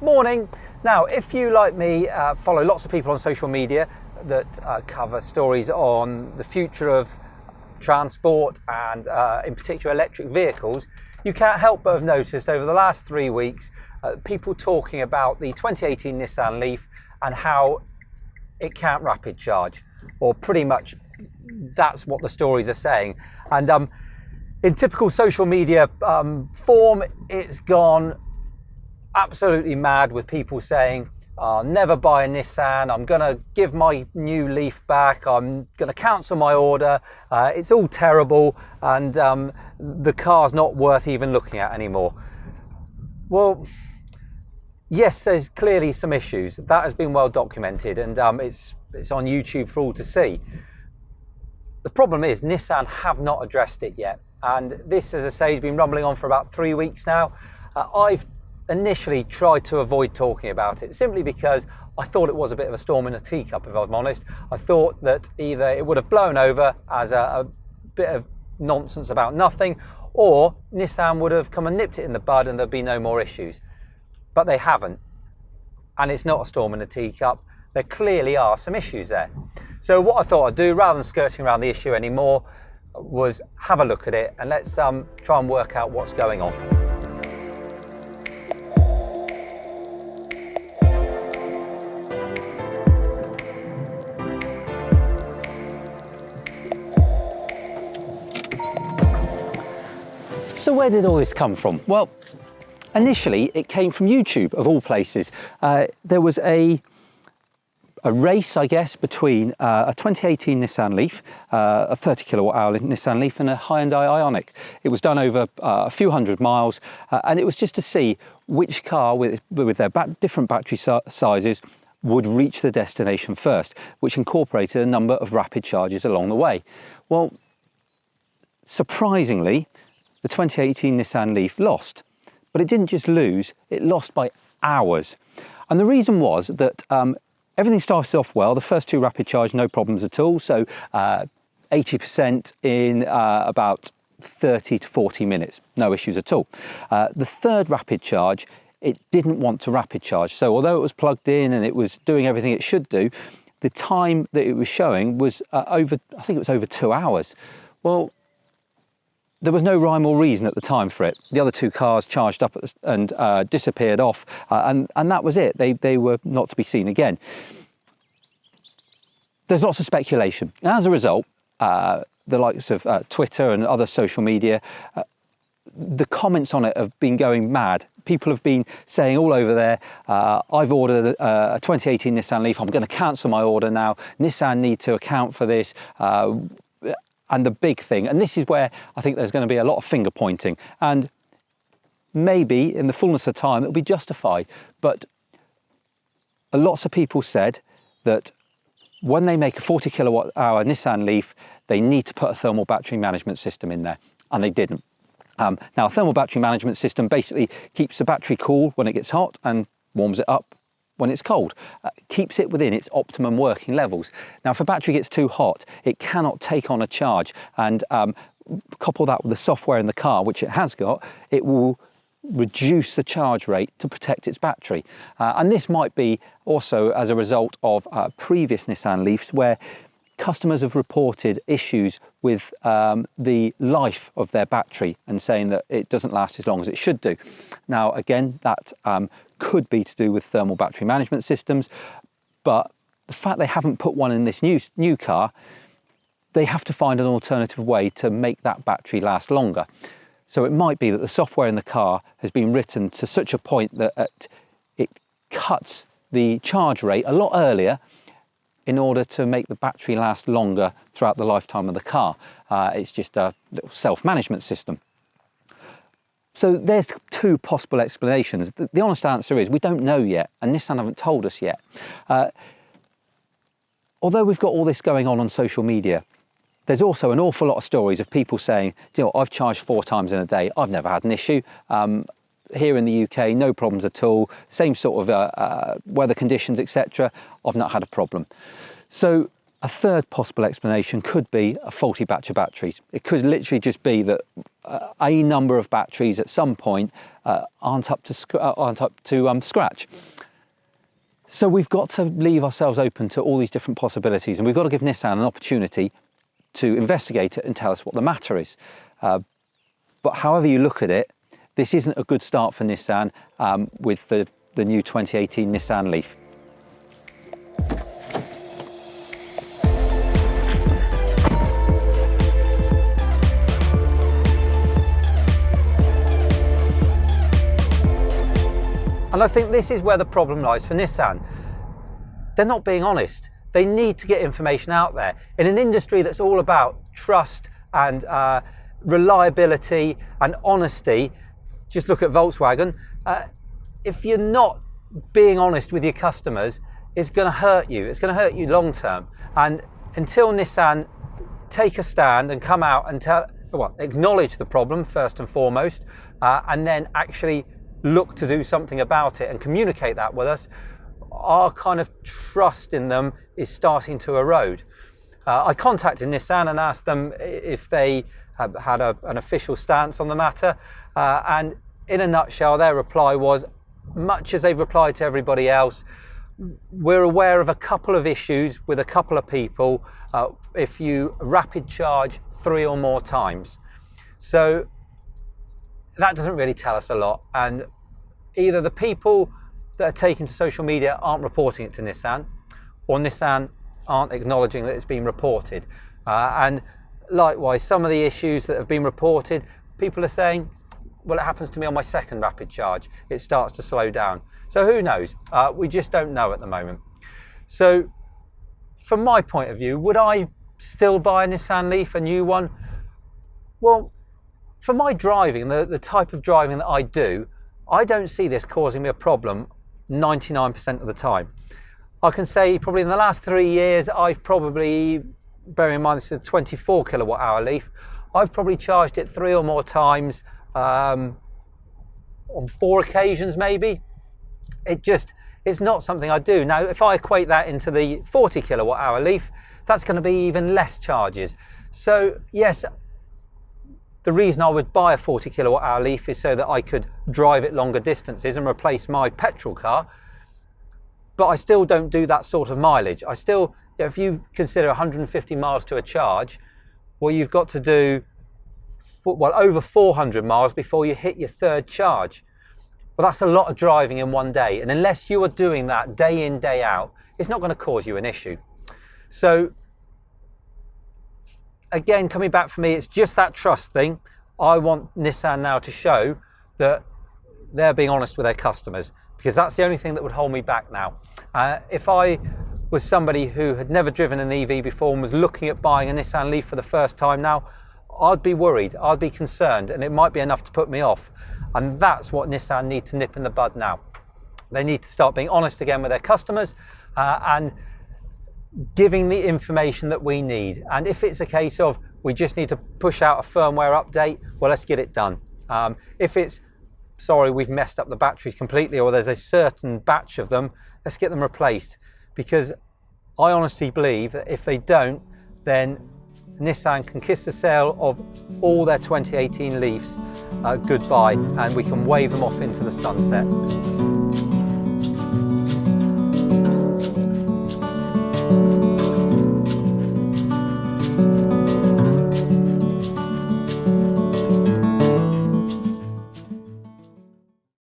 Morning. Now, if you, like me, follow lots of people on social media that cover stories on the future of transport and in particular electric vehicles, you can't help but have noticed over the last 3 weeks people talking about the 2018 Nissan Leaf and how it can't rapid charge, or pretty much that's what the stories are saying. And in typical social media form, it's gone absolutely mad with people saying, I'll never buy a Nissan, I'm gonna give my new Leaf back, I'm gonna cancel my order, it's all terrible, and the car's not worth even looking at anymore. Well, yes, there's clearly some issues. That has been well documented, and it's on YouTube for all to see. The problem is Nissan have not addressed it yet, and this, as I say, has been rumbling on for about 3 weeks now. I've initially tried to avoid talking about it simply because I thought it was a bit of a storm in a teacup, if I'm honest. I thought that either it would have blown over as a bit of nonsense about nothing, or Nissan would have come and nipped it in the bud and there'd be no more issues. But they haven't, and it's not a storm in a teacup. There clearly are some issues there. So what I thought I'd do, rather than skirting around the issue anymore, was have a look at it and let's try and work out what's going on. So where did all this come from? Well, initially it came from YouTube, of all places. There was a race, I guess, between a 2018 Nissan Leaf, a 30 kilowatt hour Nissan Leaf, and a Hyundai Ioniq. It was done over a few hundred miles, and it was just to see which car with their different battery sizes would reach the destination first, which incorporated a number of rapid charges along the way. Well, surprisingly, the 2018 Nissan Leaf lost, but it didn't just lose, it lost by hours. And the reason was that everything started off well. The first two rapid charge, no problems at all. So 80% in about 30 to 40 minutes, no issues at all. The third rapid charge, it didn't want to rapid charge. So although it was plugged in and it was doing everything it should do, the time that it was showing was I think it was over 2 hours. Well, there was no rhyme or reason at the time for it. The other two cars charged up and disappeared off, and that was it. They were not to be seen again. There's lots of speculation. And as a result, the likes of Twitter and other social media, the comments on it have been going mad. People have been saying all over there, I've ordered a 2018 Nissan Leaf, I'm going to cancel my order now. Nissan need to account for this. And the big thing, and this is where I think there's going to be a lot of finger pointing, and maybe in the fullness of time it'll be justified, but lots of people said that when they make a 40 kilowatt hour Nissan Leaf, they need to put a thermal battery management system in there, and they didn't. Now, a thermal battery management system basically keeps the battery cool when it gets hot and warms it up when it's cold, keeps it within its optimum working levels. Now, if a battery gets too hot, it cannot take on a charge, and couple that with the software in the car, which it has got, it will reduce the charge rate to protect its battery. And this might be also as a result of previous Nissan Leafs, where customers have reported issues with the life of their battery and saying that it doesn't last as long as it should do. Now, again, that could be to do with thermal battery management systems, but the fact they haven't put one in this new car, they have to find an alternative way to make that battery last longer. So it might be that the software in the car has been written to such a point that it cuts the charge rate a lot earlier in order to make the battery last longer throughout the lifetime of the car. It's just a little self-management system. So there's two possible explanations. The honest answer is we don't know yet, and Nissan haven't told us yet. Although we've got all this going on social media, there's also an awful lot of stories of people saying, you know, I've charged 4 times in a day, I've never had an issue. Here in the UK, no problems at all, same sort of weather conditions, etc. I've not had a problem. So A third possible explanation could be a faulty batch of batteries. It could literally just be that a number of batteries at some point aren't up to scratch. So we've got to leave ourselves open to all these different possibilities, and we've got to give Nissan an opportunity to investigate it and tell us what the matter is. But however you look at it, this isn't a good start for Nissan with the new 2018 Nissan Leaf. And I think this is where the problem lies for Nissan. They're not being honest. They need to get information out there. In an industry that's all about trust and reliability and honesty, just look at Volkswagen. If you're not being honest with your customers, it's going to hurt you. It's going to hurt you long term. And until Nissan take a stand and come out and acknowledge the problem first and foremost, and then actually look to do something about it and communicate that with us, our kind of trust in them is starting to erode. I contacted Nissan and asked them if they had an official stance on the matter, and in a nutshell their reply was, much as they've replied to everybody else, we're aware of a couple of issues with a couple of people if you rapid charge 3 or more times. So that doesn't really tell us a lot, and either the people that are taken to social media aren't reporting it to Nissan, or Nissan aren't acknowledging that it's been reported. And likewise, some of the issues that have been reported, people are saying, well, it happens to me on my second rapid charge, it starts to slow down. So who knows? We just don't know at the moment. So from my point of view, would I still buy a Nissan Leaf, a new one? Well, for my driving, the type of driving that I do, I don't see this causing me a problem 99% of the time. I can say probably in the last 3 years, I've probably, bearing in mind this is a 24 kilowatt hour Leaf, I've probably charged it 3 or more times on 4 occasions maybe. It's not something I do. Now, if I equate that into the 40 kilowatt hour Leaf, that's going to be even less charges. So yes, the reason I would buy a 40 kilowatt hour Leaf is so that I could drive it longer distances and replace my petrol car. But I still don't do that sort of mileage. I still, if you consider 150 miles to a charge, well, you've got to do over 400 miles before you hit your third charge. Well, that's a lot of driving in one day. And unless you are doing that day in, day out, it's not going to cause you an issue. So again, coming back for me, it's just that trust thing. I want Nissan now to show that they're being honest with their customers, because that's the only thing that would hold me back now. If I was somebody who had never driven an EV before and was looking at buying a Nissan Leaf for the first time now, I'd be worried, I'd be concerned, and it might be enough to put me off. And that's what Nissan need to nip in the bud now. They need to start being honest again with their customers and giving the information that we need. And if it's a case of we just need to push out a firmware update, well, let's get it done. If it's, sorry, we've messed up the batteries completely, or there's a certain batch of them, let's get them replaced. Because I honestly believe that if they don't, then Nissan can kiss the sale of all their 2018 Leafs goodbye, and we can wave them off into the sunset.